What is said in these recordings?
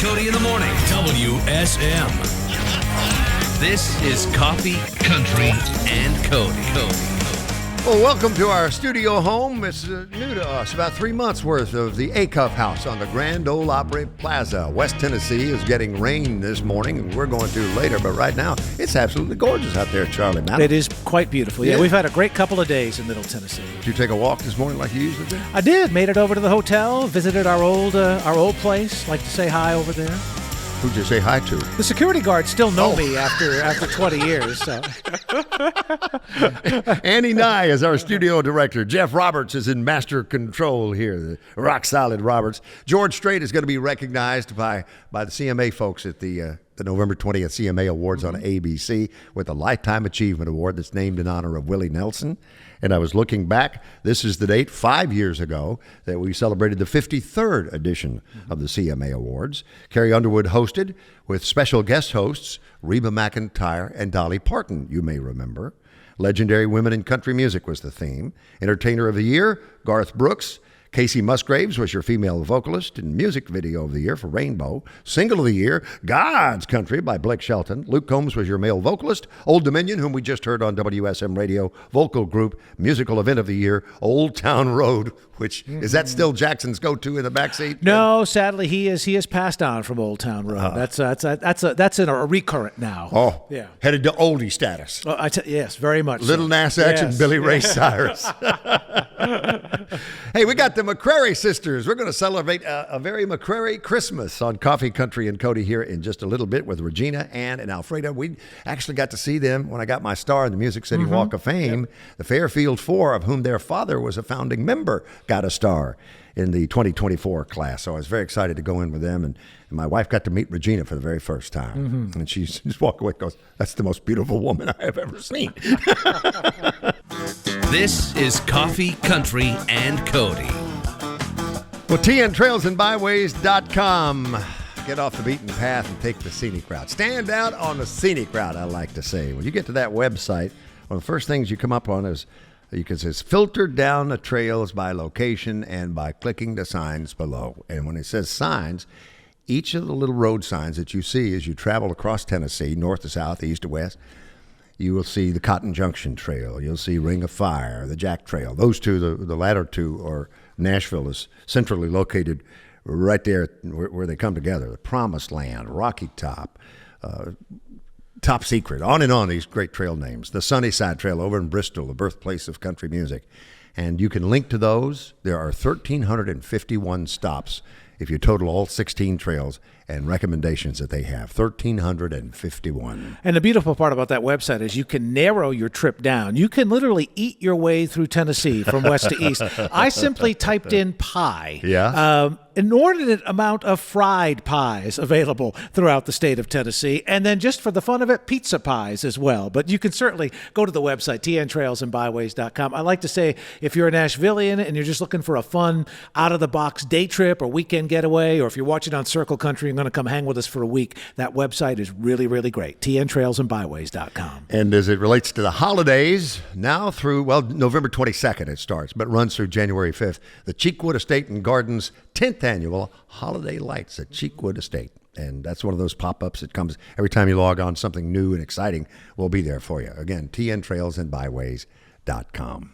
Cody in the morning. WSM. This is Coffee, Country, and Cody. Well, welcome to our studio home. It's new to us. About 3 months worth of the Acuff House on the Grand Ole Opry Plaza. West Tennessee is getting rain this morning, and we're going to later. But right now, it's absolutely gorgeous out there, Charlie. Mattos. It is quite beautiful. Yeah, we've had a great couple of days in Middle Tennessee. Did you take a walk this morning like you usually do? I did. Made it over to the hotel. Visited our old place. Like to say hi over there. Who'd you say hi to? The security guards still know me after 20 years. So. Annie Nye is our studio director. Jeff Roberts is in master control here, the rock solid Roberts. George Strait is going to be recognized by the CMA folks at the November 20th CMA Awards on ABC with a Lifetime Achievement Award that's named in honor of Willie Nelson. And I was looking back, this is the date 5 years ago that we celebrated the 53rd edition of the CMA Awards. Carrie Underwood hosted with special guest hosts Reba McEntire and Dolly Parton, you may remember. Legendary Women in Country Music was the theme. Entertainer of the Year, Garth Brooks. Casey Musgraves was your female vocalist and music video of the year for Rainbow. Single of the year, God's Country by Blake Shelton. Luke Combs was your male vocalist. Old Dominion, whom we just heard on WSM Radio, vocal group. Musical event of the year, Old Town Road, which is that still Jackson's go-to in the backseat? No, sadly he has passed on from Old Town Road. That's a recurrent now. Oh, yeah, headed to oldie status. Oh, yes, very much. Little Nas X and Billy Ray Cyrus. Hey, we got the McCrary Sisters. We're going to celebrate a very McCrary Christmas on Coffee, Country, and Cody here in just a little bit with Regina, Ann, and Alfreda. We actually got to see them when I got my star in the Music City Walk of Fame. Yep. The Fairfield Four, of whom their father was a founding member, got a star in the 2024 class. So I was very excited to go in with them. And my wife got to meet Regina for the very first time. And she just walked away and goes, "That's the most beautiful woman I have ever seen." This is Coffee, Country, and Cody. Well, TNTrailsandbyways.com. Get off the beaten path and take the scenic route. Stand out on the scenic route, I like to say. When you get to that website, one of the first things you come up on is you can say filter down the trails by location and by clicking the signs below. And when it says signs, each of the little road signs that you see as you travel across Tennessee, north to south, east to west, you will see the Cotton Junction Trail. You'll see Ring of Fire, the Jack Trail. Those two, the latter two, are Nashville is centrally located right there where they come together. The Promised Land, Rocky Top, Top Secret, on and on, these great trail names. The Sunnyside Trail over in Bristol, the birthplace of country music. And you can link to those. There are 1,351 stops if you total all 16 trails and recommendations that they have. 1,351. And the beautiful part about that website is you can narrow your trip down. You can literally eat your way through Tennessee from west to east. I simply typed in pie. Yeah. Inordinate amount of fried pies available throughout the state of Tennessee. And then just for the fun of it, pizza pies as well. But you can certainly go to the website, tntrailsandbyways.com. I like to say if you're a Nashvilleian and you're just looking for a fun, out-of-the-box day trip or weekend getaway, or if you're watching on Circle Country and going to come hang with us for a week, that website is really, really great, tntrailsandbyways.com. And as it relates to the holidays, now through, November 22nd it starts, but runs through January 5th, the Cheekwood Estate and Gardens 10th Annual Holiday Lights at Cheekwood Estate. And that's one of those pop-ups that comes every time you log on. Something new and exciting will be there for you. Again, tntrailsandbyways.com.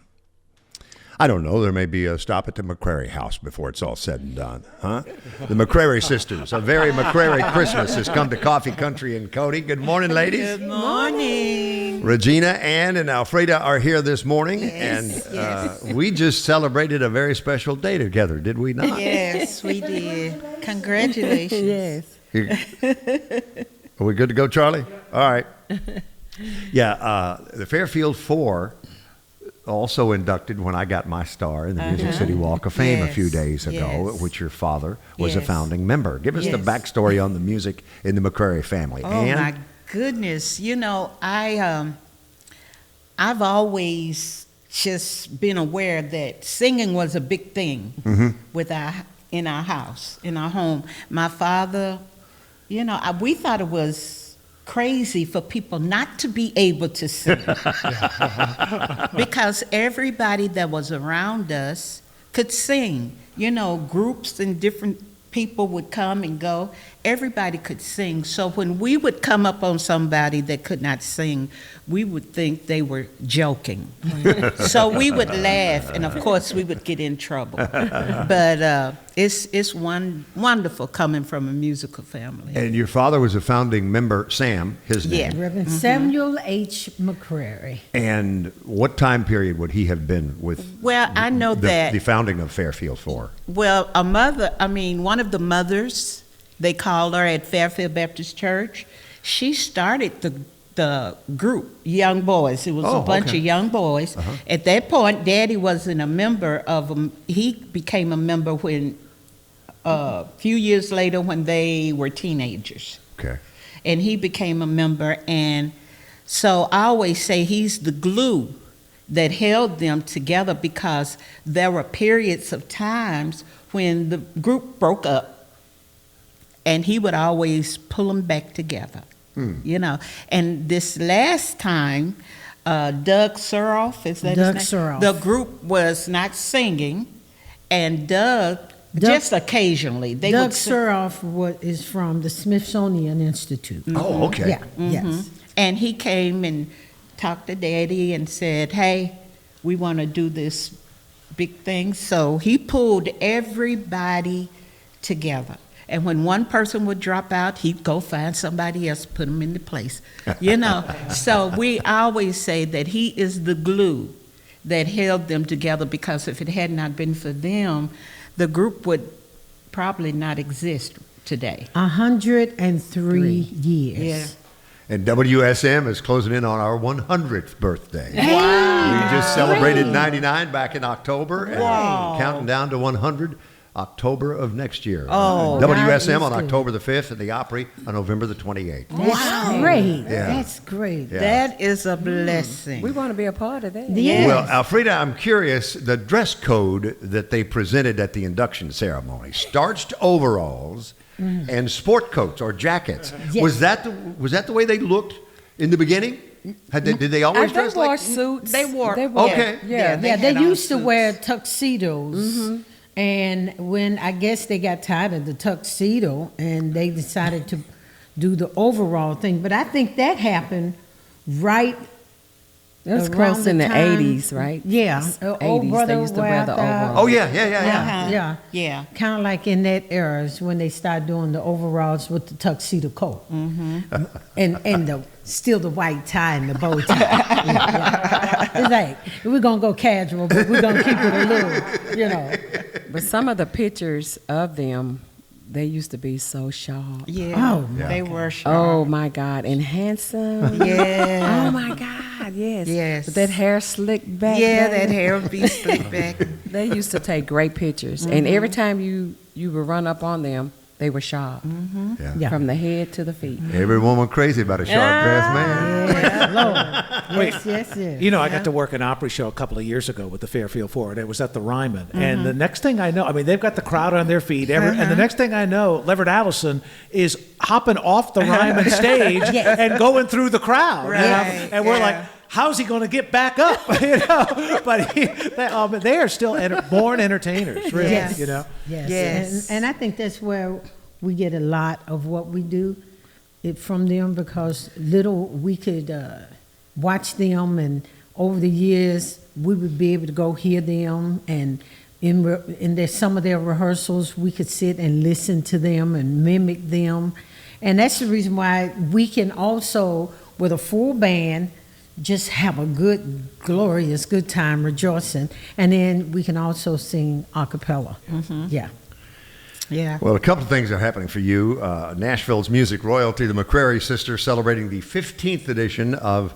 I don't know. There may be a stop at the McCrary house before it's all said and done, huh? The McCrary Sisters, a very McCrary Christmas has come to Coffee, Country, and Cody. Good morning, ladies. Good morning. Regina, Ann, and Alfreda are here this morning, Yes, and we just celebrated a very special day together, did we not? Yes, we did. Congratulations. Yes. Are we good to go, Charlie? All right. Yeah, the Fairfield Four also inducted when I got my star in the Music City Walk of Fame a few days ago, which your father was a founding member. Give us the backstory on the music in the McCrary family. Oh, my goodness. You know, I've always just been aware that singing was a big thing in our house, in our home. My father, you know, we thought it was crazy for people not to be able to sing because everybody that was around us could sing. You know, groups and different people would come and go. Everybody could sing. So when we would come up on somebody that could not sing, we would think they were joking. So we would laugh, and of course we would get in trouble. But it's wonderful coming from a musical family. And your father was a founding member, Sam, his name. Yeah. Reverend Samuel H. McCrary. And what time period would he have been with Well, I know that. the founding of Fairfield for? Well, one of the mothers, they called her at Fairfield Baptist Church. She started the group, Young Boys. It was a bunch of young boys. At that point, Daddy wasn't a member of them. He became a member when a few years later when they were teenagers. Okay. And he became a member. And so I always say he's the glue that held them together, because there were periods of times when the group broke up, and he would always pull them back together, you know. And this last time, Doug Suroff, is that Doug his name? Suroff. The group was not singing, and Doug just occasionally. They Doug would sing. Suroff is from the Smithsonian Institute. Oh, okay. Yeah, yes. And he came and talked to Daddy and said, hey, we want to do this big thing. So he pulled everybody together. And when one person would drop out, he'd go find somebody else, put them into place. You know, so we always say that he is the glue that held them together, because if it had not been for them, the group would probably not exist today. 103 years. Yeah. And WSM is closing in on our 100th birthday. Wow. We just celebrated 99 back in October, and counting down to 100 October of next year. Oh, WSM on October the 5th, and the Opry on November the 28th. That's great. Yeah. That's great. Yeah. That is a blessing. We want to be a part of that. Yes. Well, Alfreda, I'm curious, the dress code that they presented at the induction ceremony, starched overalls and sport coats or jackets. Yes. Was that the way they looked in the beginning? Did they always dress They wore like? suits. They wore. Okay. Yeah. They had on used to suits. wear tuxedos. And when I guess they got tired of the tuxedo and they decided to do the overall thing. But I think that happened right It was around close in the time- 80s, right? Yeah. 80s, they used to wear the overalls. Oh, yeah. Yeah. Yeah. Kind of like in that era is when they started doing the overalls with the tuxedo coat. And still the white tie and the bow tie. Yeah. It's like, we're going to go casual, but we're going to keep it a little, you know. But some of the pictures of them, they used to be so sharp. Yeah. Oh, They were sharp. Oh my God, and handsome. Yeah. Oh my God, yes. Yes. With that hair slicked back. Yeah, there. that hair would be slicked back. They used to take great pictures, and every time you would run up on them, they were sharp, Yeah. from the head to the feet. Every woman crazy about a sharp dressed man. Yeah, Lord. Yes. You know, I got to work an Opry show a couple of years ago with the Fairfield Four, and it was at the Ryman. And the next thing I know, I mean, they've got the crowd on their feet, and the next thing I know, Leverett Allison is hopping off the Ryman stage and going through the crowd. you know? Right, And we're yeah. like, how's he going to get back up? You know, but they are still born entertainers, really. Yes. You know. Yes. And I think that's where we get a lot of what we do from them, because we could watch them, and over the years we would be able to go hear them, and in some of their rehearsals we could sit and listen to them and mimic them. And that's the reason why we can also, with a full band, just have a good, glorious, good time rejoicing. And then we can also sing a cappella. Yeah. Yeah. Well, a couple of things are happening for you. Nashville's music royalty, the McCrary Sisters, celebrating the 15th edition of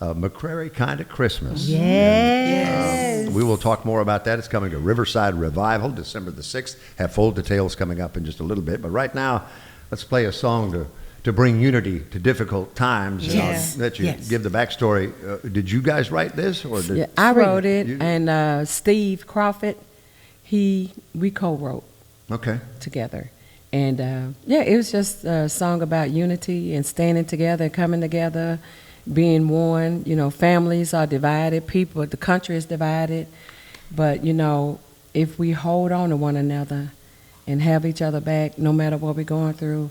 McCrary Kinda Christmas. Yes. We will talk more about that. It's coming to Riverside Revival, December the 6th. Have full details coming up in just a little bit. But right now, let's play a song to bring unity to difficult times. And Yes. I'll let you Yes. give the backstory. Did you guys write this? Or did Yeah, I wrote You- it, and Steve Crawford, we co-wrote Okay. together. And it was just a song about unity and standing together, coming together, being one. You know, families are divided, the country is divided. But, you know, if we hold on to one another and have each other back no matter what we're going through,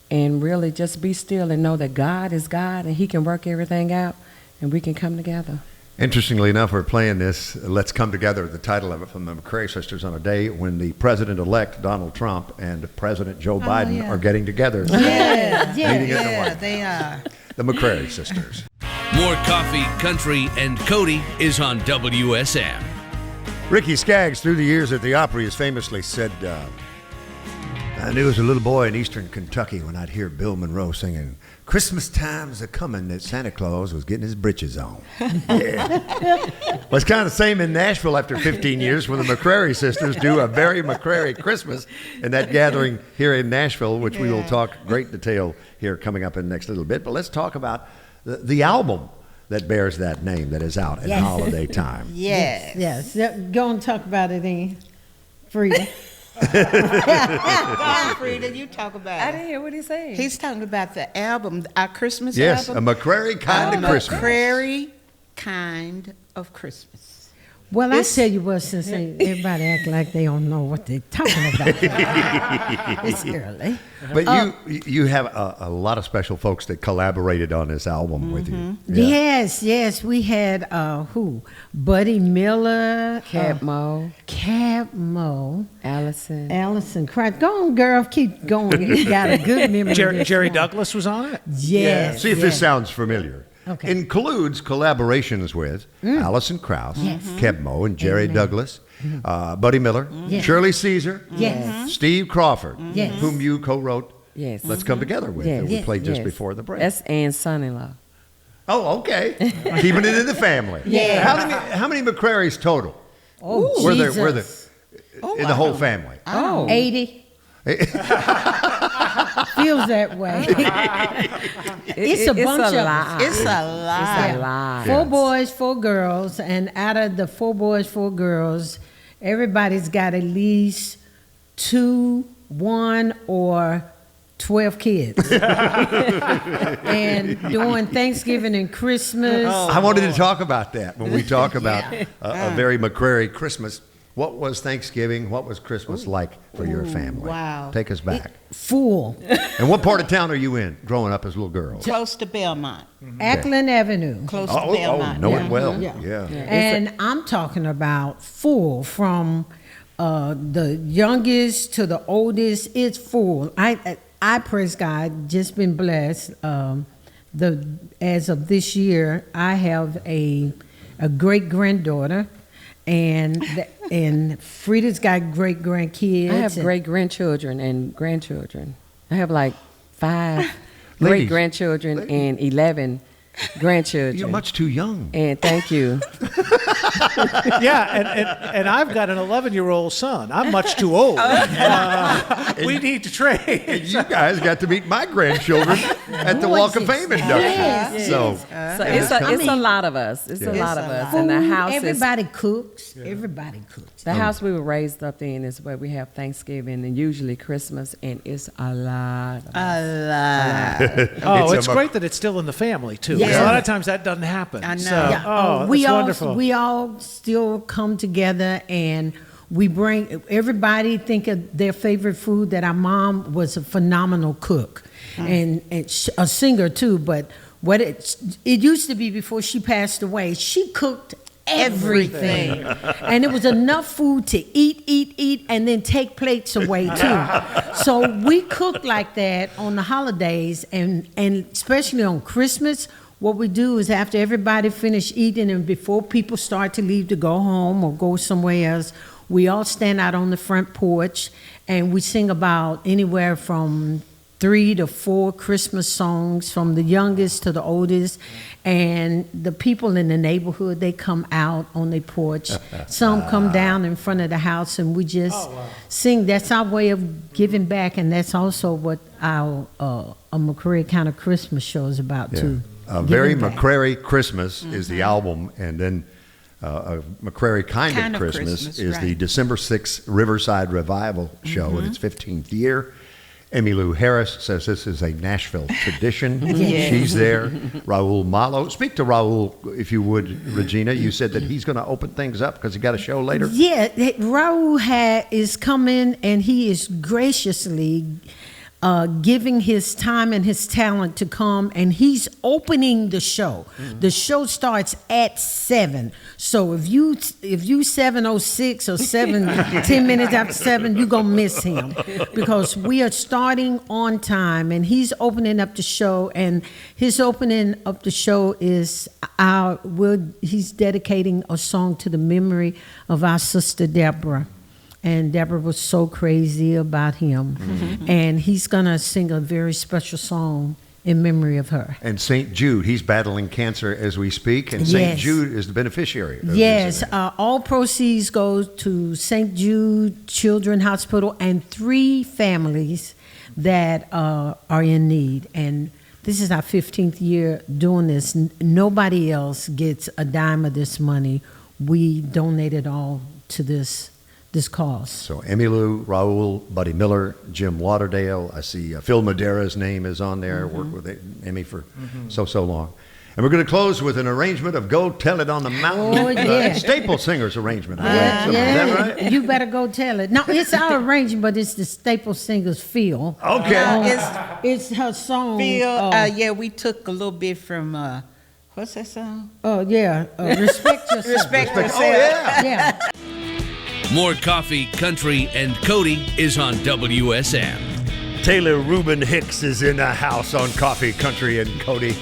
and really just be still and know that God is God and He can work everything out and we can come together. Interestingly enough, we're playing this Let's Come Together, the title of it, from the McCrary Sisters, on a day when the president-elect Donald Trump and President Joe Biden are getting together. They are. The McCrary Sisters. More coffee, country, and Cody is on WSM. Ricky Skaggs, through the years at the Opry, has famously said, I knew as a little boy in eastern Kentucky when I'd hear Bill Monroe singing, Christmas time's a-coming, that Santa Claus was getting his britches on. Yeah. Well, it's kind of the same in Nashville after 15 years when the McCrary Sisters do a very McCrary Christmas in that gathering here in Nashville, which we will talk great detail here coming up in the next little bit. But let's talk about the album that bears that name that is out at holiday time. Yes. Go and talk about it, then, Frida. Go on, Frida, you talk about I it. didn't hear what he said. He's talking about the album, our Christmas Yes, album. a McCrary kind of Christmas. McCrary kind of Christmas. Well, I tell you what, since everybody act like they don't know what they're talking about. It's early. But you have a lot of special folks that collaborated on this album with you. Yeah. Yes. We had who? Buddy Miller, Cap Mo, Allison Christ. Go on, girl, keep going. You got a good memory. Jerry Douglas was on it? Yes. See if this sounds familiar. Okay. Includes collaborations with Alison Krauss, Keb Mo, and Jerry Douglas, Buddy Miller, Shirley Caesar, Steve Crawford, whom you co-wrote Yes. Let's Come Together with, that we played just before the break. That's Ann's son-in-law. Oh, okay. Keeping it in the family. Yeah. How many McCrarys total? Oh, Were Jesus. there in the whole family? 80. Feels that way. It's a bunch of lot. It's a lot. It's a lot. 4 boys, 4 girls, and out of the 4 boys, 4 girls, everybody's got at least 2, 1, or 12 kids. And during Thanksgiving and Christmas. I wanted to talk about that when we talk about a very McCrary Christmas. What was Thanksgiving? What was Christmas like for your family? Wow. Take us back. Full. And what part of town are you in growing up as little girls? Close to Belmont. Ackland Avenue. Close to Belmont. Know it well. Yeah. And I'm talking about full from the youngest to the oldest. It's full. I praise God, just been blessed. As of this year, I have a great granddaughter, and Frida's got great grandkids. I have great grandchildren and grandchildren. I have like 5 Ladies. great grandchildren and 11 grandchildren. You're much too young. And thank you. And I've got an 11-year-old son. I'm much too old. We need to trade. And you guys got to meet my grandchildren at the Walk of Fame induction. Yes. So It's a lot of us. It's a lot of us. And the house everybody cooks. Everybody cooks. The house we were raised up in is where we have Thanksgiving and usually Christmas, and it's a lot. Oh, it's great that it's still in the family too. Yeah. 'Cause a lot of times that doesn't happen. I know. So, Yeah. that's wonderful. We all still come together, and we bring everybody think of their favorite food. That our mom was a phenomenal cook and a singer too. But what it used to be before she passed away, she cooked everything. And it was enough food to eat, and then take plates away too. So we cook like that on the holidays, and especially on Christmas. What we do is after everybody finish eating and before people start to leave to go home or go somewhere else, we all stand out on the front porch and we sing about anywhere from 3 to 4 Christmas songs, from the youngest to the oldest. And the people in the neighborhood, they come out on their porch. Some come down in front of the house, and we just sing. That's our way of giving back, and that's also what our a McCrary kind of Christmas show is about too. Very Giving back. McCrary Christmas is the album, and then a McCrary kind of Christmas is the December 6th Riverside Revival show in its 15th year. Emmylou Harris says this is a Nashville tradition. Yes. She's there. Raul Malo. Speak to Raul, if you would, Regina. You said that he's going to open things up because he got a show later. Yeah, Raul is coming, and he is graciously giving his time and his talent to come, and he's opening the show. The show starts at 7. So if you 7:06 or 10 minutes after 7, you're gonna miss him, because we are starting on time, and he's opening up the show. And his opening up the show is he's dedicating a song to the memory of our sister Deborah. And Deborah was so crazy about him. And he's going to sing a very special song in memory of her. And St. Jude, he's battling cancer as we speak, and St. Jude is the beneficiary of Yes, this. all proceeds go to St. Jude Children's Hospital and 3 families that are in need. And this is our 15th year doing this. Nobody else gets a dime of this money. We donate it all to this cause. So Emmylou, Raul, Buddy Miller, Jim Lauderdale. I see Phil Madera's name is on there. Worked with Emmy for so long. And we're going to close with an arrangement of Go Tell It on the Mountain. Oh, yeah. Staple Singer's arrangement. Is Yeah, that right? you better go tell it. No, it's our arrangement, but it's the Staple Singer's feel. Okay. It's her song. Yeah, we took a little bit from, what's that song? Oh, yeah. Respect yourself. Respect Yourself. Oh, yeah. Yeah. More Coffee, Country, and Cody is on WSM. Taylor Reuben Hicks is in the house on Coffee, Country, and Cody.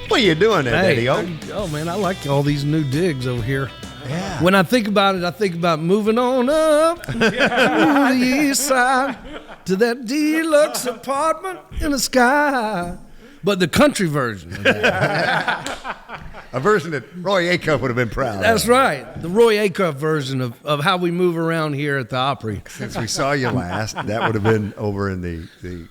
What are you doing there, Daddy? Oh man, I like all these new digs over here. Yeah. When I think about it, I think about moving on up to the east side to that deluxe apartment in the sky. But the country version of that. A version that Roy Acuff would have been proud That's of. right. The Roy Acuff version of how we move around here at the Opry. Since we saw you last, that would have been over in the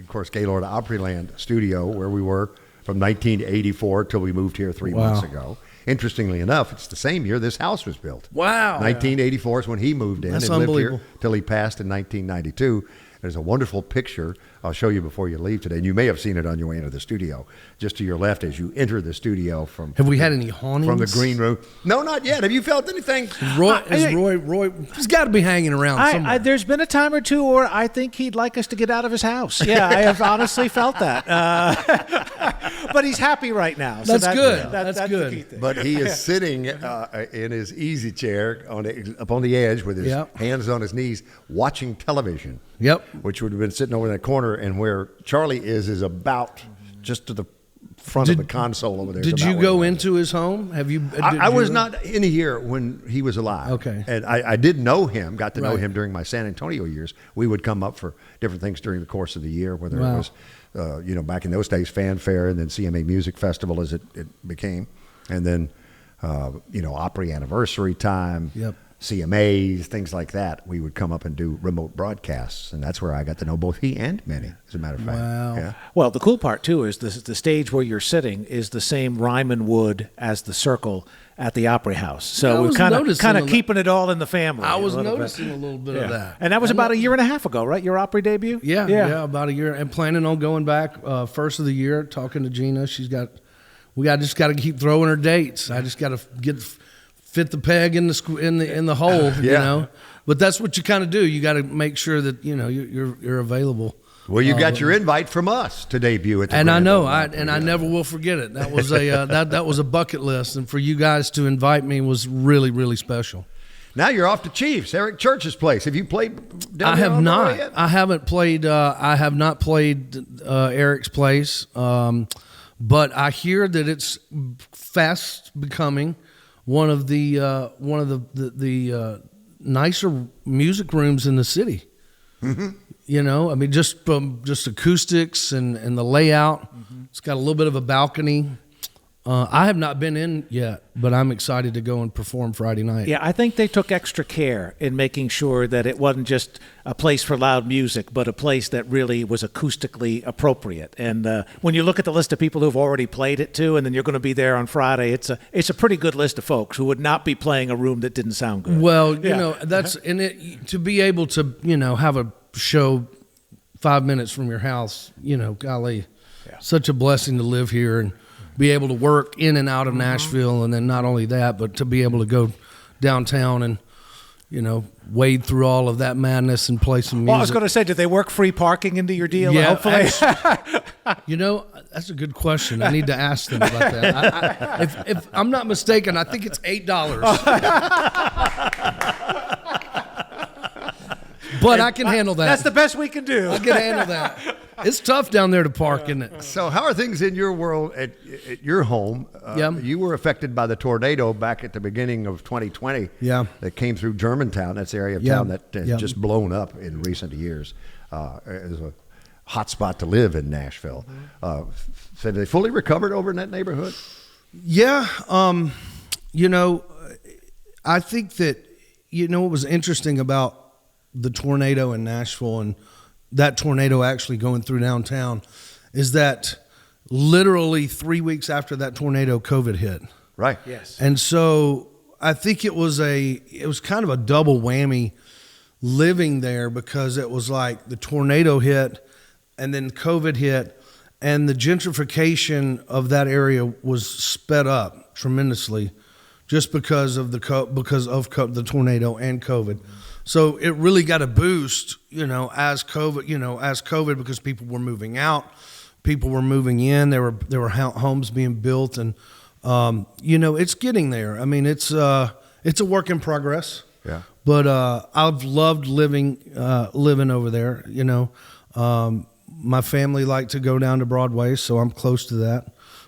of course, Gaylord Opryland studio where we were from 1984 till we moved here 3 months ago. Interestingly enough, it's the same year this house was built. Wow. 1984 is when he moved in That's and lived unbelievable. here till he passed in 1992. There's a wonderful picture I'll show you before you leave today, and you may have seen it on your way into the studio. Just to your left as you enter the studio from. Have we had any hauntings? From the green room? No, not yet. Have you felt anything? Roy, he's got to be hanging around somewhere. There's been a time or two where I think he'd like us to get out of his house. Yeah, I have honestly felt that. But he's happy right now. So That's good. That's the good. key thing. But he is sitting in his easy chair up on the edge with his hands on his knees watching television. Yep. Which would have been sitting over in that corner, and where Charlie is about just to the front of the console over there. Did you go into his home? Have you? I was not in here when he was alive. Okay. And I did know him, got to know Right. him during my San Antonio years. We would come up for different things during the course of the year, whether Wow. it was, back in those days, Fanfare, and then CMA Music Festival as it became. And then, Opry anniversary time. Yep. CMAs, things like that, we would come up and do remote broadcasts, and that's where I got to know both he and Manny, as a matter of fact. Wow. Yeah. Well, the cool part, too, is the stage where you're sitting is the same Ryman wood as the Circle at the Opry House. So I we're was kind noticing of keeping it all in the family. I was a little bit. noticing a little bit of that. And that was about a year and a half ago, right? Your Opry debut? Yeah, about a year. And planning on going back first of the year, talking to Gina. Just got to keep throwing her dates. I just got to fit the peg in the hole, you know. But that's what you kind of do. You got to make sure that you're available. Well, you got your invite from us to debut at the And Grand I know, Ole Opry. I never will forget it. That was a that was a bucket list, and for you guys to invite me was really, really special. Now you're off to Chiefs, Eric Church's place. Have you played down I there have on the not. way yet? I haven't played. I have not played Eric's place, but I hear that it's fast becoming one of the nicer music rooms in the city. Mm-hmm. Just from acoustics and the layout. Mm-hmm. It's got a little bit of a balcony. I have not been in yet, but I'm excited to go and perform Friday night. Yeah, I think they took extra care in making sure that it wasn't just a place for loud music, but a place that really was acoustically appropriate. And when you look at the list of people who've already played it too, and then you're going to be there on Friday, it's a pretty good list of folks who would not be playing a room that didn't sound good. Well, that's in it to be able to have a show 5 minutes from your house, golly, such a blessing to live here and be able to work in and out of Nashville. And then not only that, but to be able to go downtown and, wade through all of that madness and play some music. Well, I was going to say, did they work free parking into your deal? Yeah, Hopefully. That's a good question. I need to ask them about that. If I'm not mistaken, I think it's $8. But I can handle that. That's the best we can do. I can handle that. It's tough down there to park, isn't it? So how are things in your world at your home? You were affected by the tornado back at the beginning of 2020 that came through Germantown. That's the area of town that has just blown up in recent years as a hot spot to live in Nashville. So they fully recovered over in that neighborhood? Yeah. I think that, what was interesting about the tornado in Nashville and that tornado actually going through downtown is that literally 3 weeks after that tornado, COVID hit. Right. Yes. And so I think it was kind of a double whammy living there, because it was like the tornado hit and then COVID hit, and the gentrification of that area was sped up tremendously just because of the tornado and COVID. So it really got a boost, as COVID, because people were moving out, people were moving in, there were homes being built, and it's getting there. I mean, it's a work in progress. Yeah. But I've loved living over there. My family liked to go down to Broadway, so I'm close to that,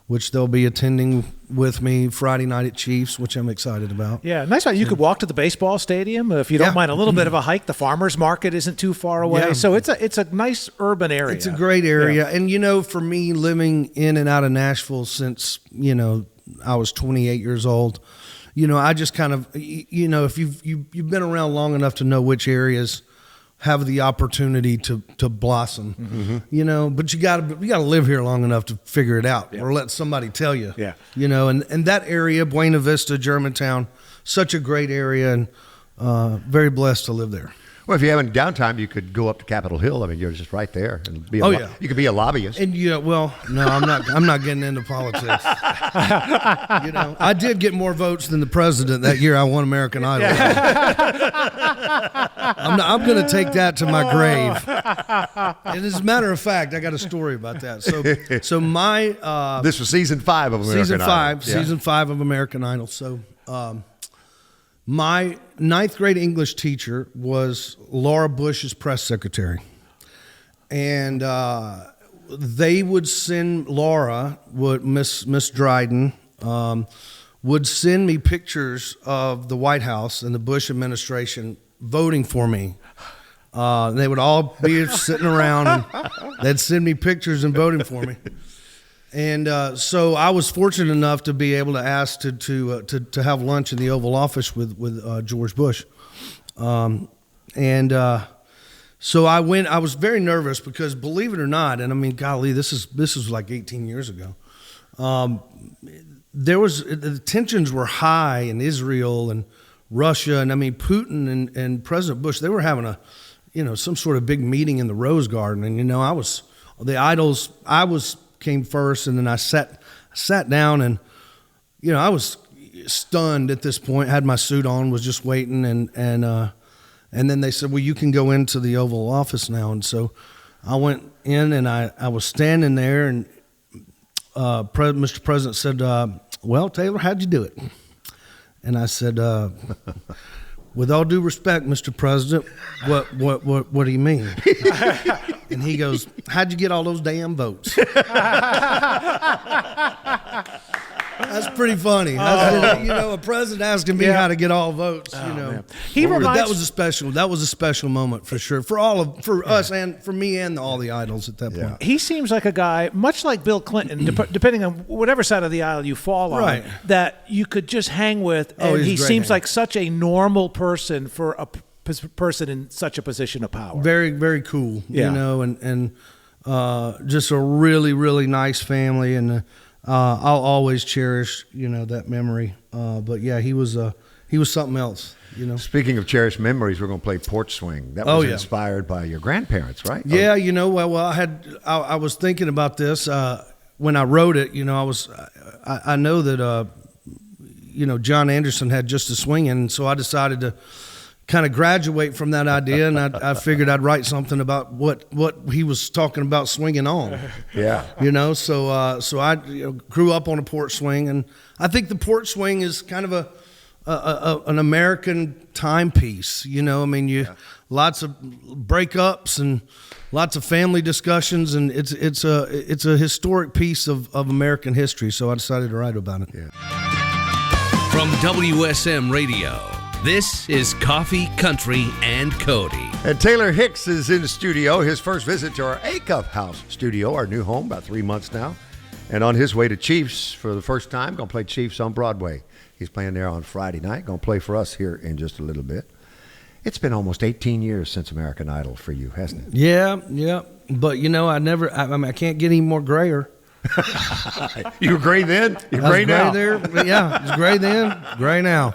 which they'll be attending with me Friday night at Chiefs, which I'm excited about. Yeah, nice. You could walk to the baseball stadium if you don't mind a little bit of a hike. The farmers market isn't too far away, so it's a nice urban area. It's a great area, and for me, living in and out of Nashville since I was 28 years old, I just kind of if you've been around long enough to know which areas have the opportunity to blossom, but you gotta live here long enough to figure it out, or let somebody tell you, and that area, Buena Vista, Germantown, such a great area, and very blessed to live there. Well, if you have any downtime, you could go up to Capitol Hill. I mean, you're just right there, and be you could be a lobbyist. And no, I'm not getting into politics. I did get more votes than the president that year I won American Idol. I'm going to take that to my grave. And as a matter of fact, I got a story about that. So my this was season 5 of American Idol. Season 5 of American Idol. So my 9th grade English teacher was Laura Bush's press secretary. And they would send Miss Dryden, would send me pictures of the White House and the Bush administration voting for me. They would all be sitting around, and they'd send me pictures and voting for me. And so I was fortunate enough to be able to ask to have lunch in the Oval Office with George Bush. So I went. I was very nervous because, believe it or not, and I mean, golly, this was like 18 years ago. The tensions were high in Israel and Russia, and I mean, Putin and President Bush, they were having some sort of big meeting in the Rose Garden, and I came first, and then I sat down, and I was stunned at this point. Had my suit on, was just waiting, and then they said, well, you can go into the Oval Office now. And so I went in, and I was standing there, and Mr. President said, well, Taylor, how'd you do it? And I said, with all due respect, Mr. President, what do you mean? And he goes, how'd you get all those damn votes? That's pretty funny. A president asking me how to get all votes. Man. That was a special moment for sure for us and for me and all the idols at that point. He seems like a guy, much like Bill Clinton, depending on whatever side of the aisle you fall on, that you could just hang with. And he seems like such a normal person for a person in such a position of power. Very, very cool. And just a really, really nice family, and I'll always cherish that memory. But yeah, he was he was something else. You know. Speaking of cherished memories, we're going to play Porch Swing. That was inspired by your grandparents, right? Yeah, you know, well, I was thinking about this when I wrote it. You know, I know that you know, John Anderson had Just a Swingin', and so I decided to kind of graduate from that idea, and I figured I'd write something about what he was talking about swinging on. Yeah. You know, so I grew up on a porch swing, and I think the porch swing is kind of an American timepiece. You know, I mean, lots of breakups and lots of family discussions, and it's a historic piece of American history. So I decided to write about it. Yeah. From WSM Radio, this is Coffee, Country, and Cody. And Taylor Hicks is in the studio. His first visit to our A-Cup House studio, our new home, about 3 months now. And on his way to Chiefs for the first time, going to play Chiefs on Broadway. He's playing there on Friday night. Going to play for us here in just a little bit. It's been almost 18 years since American Idol for you, hasn't it? Yeah. But, you know, I can't get any more grayer. You were gray then? You're gray now? There. Yeah, it was gray then, gray now.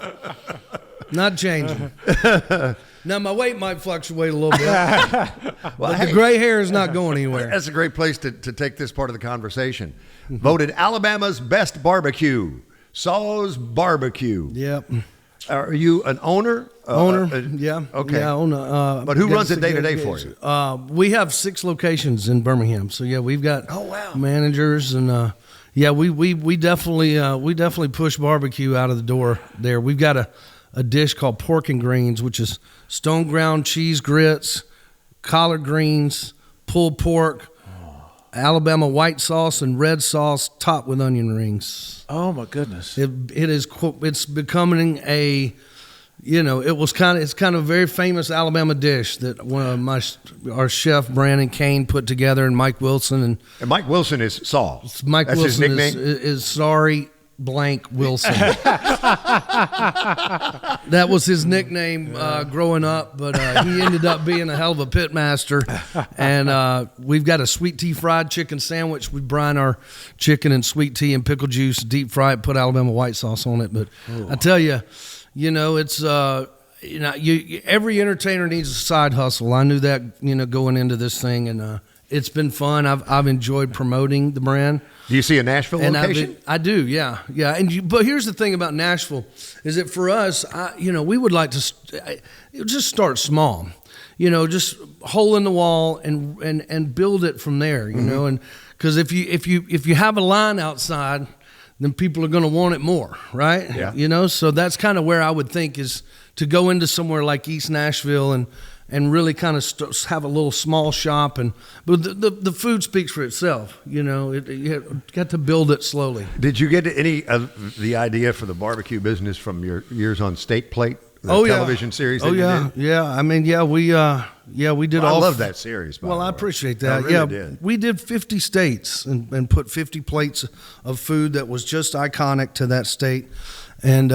Not changing. Now, my weight might fluctuate a little bit, but the gray hair is not going anywhere. That's a great place to take this part of the conversation. Voted Alabama's best barbecue, Saw's Barbecue. Yep. Are you an owner? Yeah. Okay. Yeah, owner. But who runs it day to day for you? We have 6 locations in Birmingham. So yeah, we've got managers, and we definitely push barbecue out of the door there. We've got a dish called pork and greens, which is stone ground cheese grits, collard greens, pulled pork, Alabama white sauce and red sauce topped with onion rings. Oh my goodness! It's becoming it's kind of a very famous Alabama dish that one of our chef Brandon Kane put together, and Mike Wilson and Mike Wilson is Saul. Mike That's Wilson his nickname? is sorry blank Wilson. That was his nickname growing up, but he ended up being a hell of a pit master. And we've got a sweet tea fried chicken sandwich. We brine our chicken in sweet tea and pickle juice, deep fry it, put Alabama white sauce on it. But I tell you, it's every entertainer needs a side hustle. I knew that going into this thing, and it's been fun. I've enjoyed promoting the brand. Do you see a Nashville location? I do, yeah. But here's the thing about Nashville is that for us, we would like to just start small, just hole in the wall and build it from there, you know, and because if you have a line outside, then people are going to want it more, right? Yeah. So that's kind of where I would think is to go into somewhere like East Nashville and really kind of have a little small shop, but the food speaks for itself. You got to build it slowly. Did you get any of the idea for the barbecue business from your years on State Plate, the television series? That you did? Yeah. I mean, we did. I love that series. Well, I appreciate that. I really did. We did 50 states and put 50 plates of food that was just iconic to that state, and.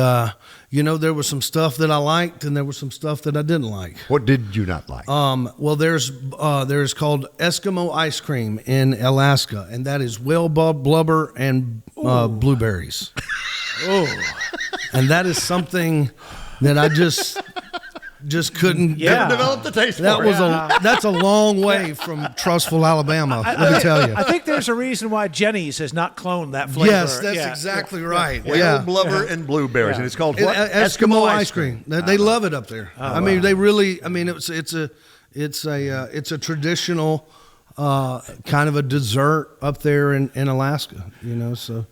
There was some stuff that I liked, and there was some stuff that I didn't like. What did you not like? Well, there's called Eskimo ice cream in Alaska, and that is whale blubber and blueberries. And that is something that I just couldn't develop the taste for it. That's a long way from Trustful, Alabama, let me tell you. I think there's a reason why Jenny's has not cloned that flavor. Yes, that's exactly right. Whale blubber and blueberries, and it's called what? Eskimo ice cream. They love it up there. They really. It's a traditional kind of a dessert up there in Alaska. So.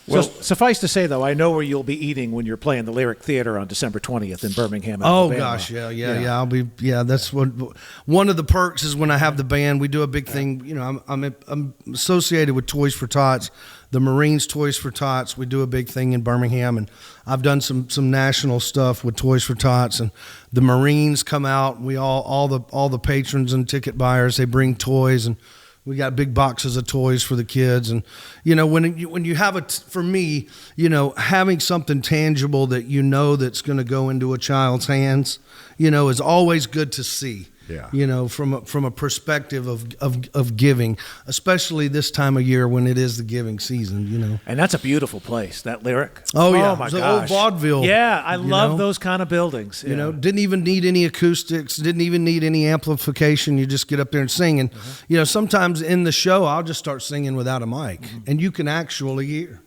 So suffice to say, though, I know where you'll be eating when you're playing the Lyric Theater on December 20th in Birmingham, Alabama. Oh gosh, yeah. I'll be. Yeah, that's one of the perks is when I have the band. We do a big thing. I'm associated with Toys for Tots, the Marines Toys for Tots. We do a big thing in Birmingham, and I've done some national stuff with Toys for Tots, and the Marines come out. We all the patrons and ticket buyers, they bring toys, and we got big boxes of toys for the kids. And, when you have for me, having something tangible that that's going to go into a child's hands, is always good to see. Yeah. You know, from a perspective of giving, especially this time of year when it is the giving season, you know. And that's a beautiful place, that lyric. Oh, yeah. Oh, my The gosh. old vaudeville. Yeah, I love know? those kind of buildings. You know, didn't even need any acoustics, didn't even need any amplification. You just get up there and sing. And, you know, sometimes in the show, I'll just start singing without a mic, and you can actually hear.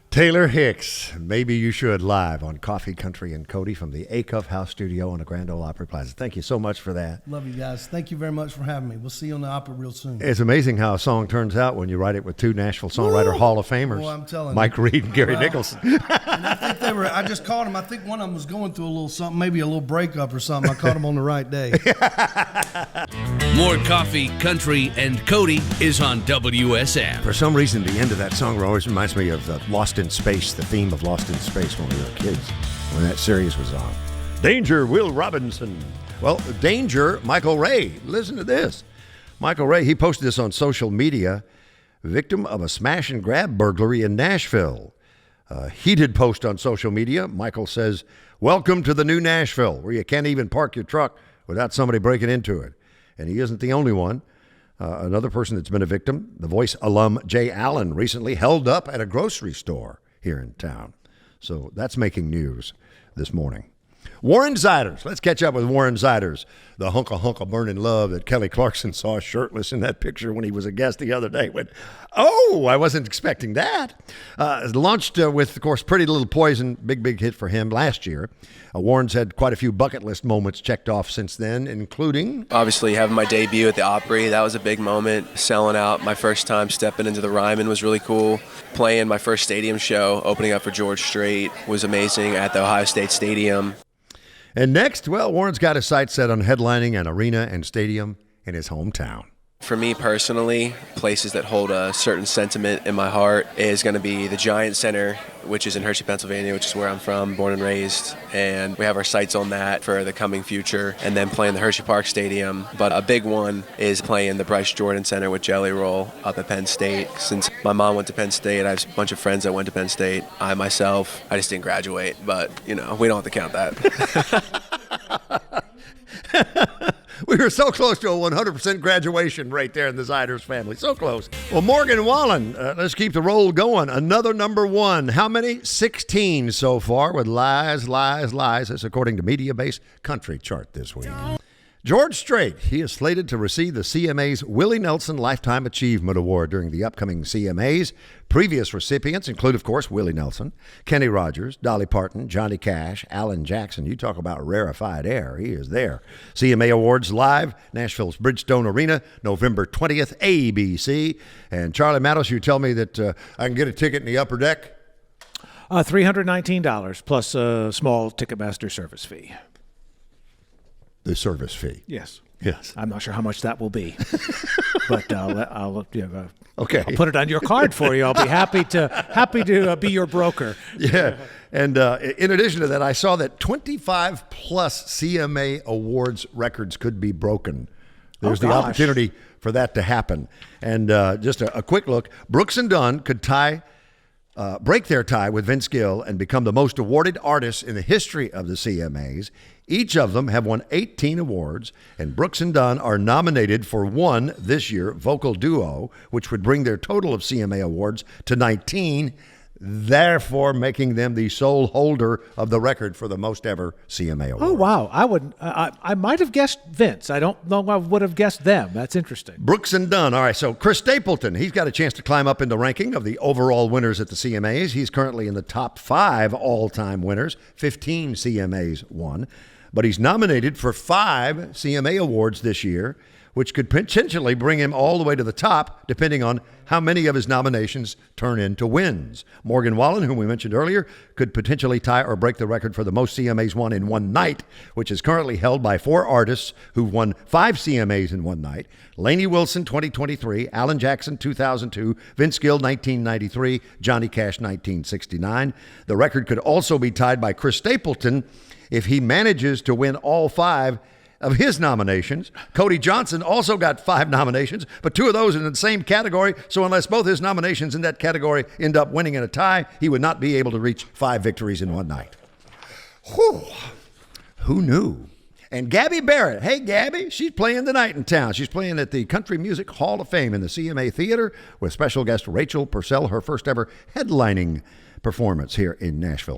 Taylor Hicks, Maybe You Should, live on Coffee, Country, and Cody from the Acuff House Studio on the Grand Ole Opry Plaza. Thank you so much for that. Love you guys. Thank you very much for having me. We'll see you on the opera real soon. It's amazing how a song turns out when you write it with two Nashville Songwriter Hall of Famers, Boy, I'm telling Mike you. Reed and Gary Well, Nicholson. And I think I just caught them. I think one of them was going through a little something, maybe a little breakup or something. I caught them on the right day. More Coffee, Country, and Cody is on WSM. For some reason, the end of that song always reminds me of Lost in Space, the theme of Lost in Space when we were kids, when that series was on. Danger, Will Robinson. Well, Danger, Michael Ray. Listen to this. Michael Ray, he posted this on social media. Victim of a smash and grab burglary in Nashville. Heated post on social media. Michael says, "Welcome to the new Nashville, where you can't even park your truck without somebody breaking into it." And he isn't the only one. Another person that's been a victim, The Voice alum Jay Allen, recently held up at a grocery store here in town. So that's making news this morning. Warren Ziders. Let's catch up with Warren Ziders, the hunka burning love that Kelly Clarkson saw shirtless in that picture when he was a guest the other day. Went, oh, I wasn't expecting that. Launched with, of course, Pretty Little Poison, big hit for him last year. Warren's had quite a few bucket list moments checked off since then, including... Obviously, having my debut at the Opry, that was a big moment. Selling out my first time stepping into the Ryman was really cool. Playing my first stadium show, opening up for George Strait, was amazing at the Ohio State Stadium. And next, well, Warren's got his sights set on headlining an arena and stadium in his hometown. For me personally, places that hold a certain sentiment in my heart is going to be the Giant Center, which is in Hershey, Pennsylvania, which is where I'm from, born and raised. And we have our sights on that for the coming future. And then playing the Hershey Park Stadium. But a big one is playing the Bryce Jordan Center with Jelly Roll up at Penn State. Since my mom went to Penn State, I have a bunch of friends that went to Penn State. I myself, I just didn't graduate. But, you know, we don't have to count that. We were so close to a 100% graduation right there in the Ziders family. So close. Well, Morgan Wallen, let's keep the roll going. Another number one. How many? 16 so far with Lies. That's according to Media-Based Country Chart this week. George Strait, he is slated to receive the CMA's Willie Nelson Lifetime Achievement Award during the upcoming CMAs. Previous recipients include, of course, Willie Nelson, Kenny Rogers, Dolly Parton, Johnny Cash, Alan Jackson. You talk about rarefied air. He is there. CMA Awards live, Nashville's Bridgestone Arena, November 20th, ABC. And Charlie Mattos, you tell me that I can get a ticket in the upper deck? $319 plus a small Ticketmaster service fee. The service fee. Yes. Yes. I'm not sure how much that will be, but I'll okay. I'll put it on your card for you. I'll be happy to be your broker. Yeah. And in addition to that, I saw that 25 plus CMA Awards records could be broken. There's the opportunity for that to happen. And just a quick look, Brooks and Dunn could break their tie with Vince Gill and become the most awarded artists in the history of the CMAs. Each of them have won 18 awards, and Brooks and Dunn are nominated for one this year, Vocal Duo, which would bring their total of CMA awards to 19, therefore making them the sole holder of the record for the most ever CMA awards. Oh, wow. I might have guessed Vince. I don't know I would have guessed them. That's interesting. Brooks and Dunn. All right, so Chris Stapleton, he's got a chance to climb up in the ranking of the overall winners at the CMAs. He's currently in the top 5 all-time winners, 15 CMAs won. But he's nominated for 5 CMA awards this year, which could potentially bring him all the way to the top, depending on how many of his nominations turn into wins. Morgan Wallen, whom we mentioned earlier, could potentially tie or break the record for the most CMAs won in one night, which is currently held by 4 artists who've won 5 CMAs in one night. Lainey Wilson, 2023, Alan Jackson, 2002, Vince Gill, 1993, Johnny Cash, 1969. The record could also be tied by Chris Stapleton if he manages to win all 5 of his nominations. Cody Johnson also got 5 nominations, but 2 of those in the same category. So unless both his nominations in that category end up winning in a tie, he would not be able to reach 5 victories in one night. Whew. Who knew? And Gabby Barrett. Hey, Gabby. She's playing tonight in town. She's playing at the Country Music Hall of Fame in the CMA Theater with special guest Rachel Purcell, her first ever headlining performance here in Nashville.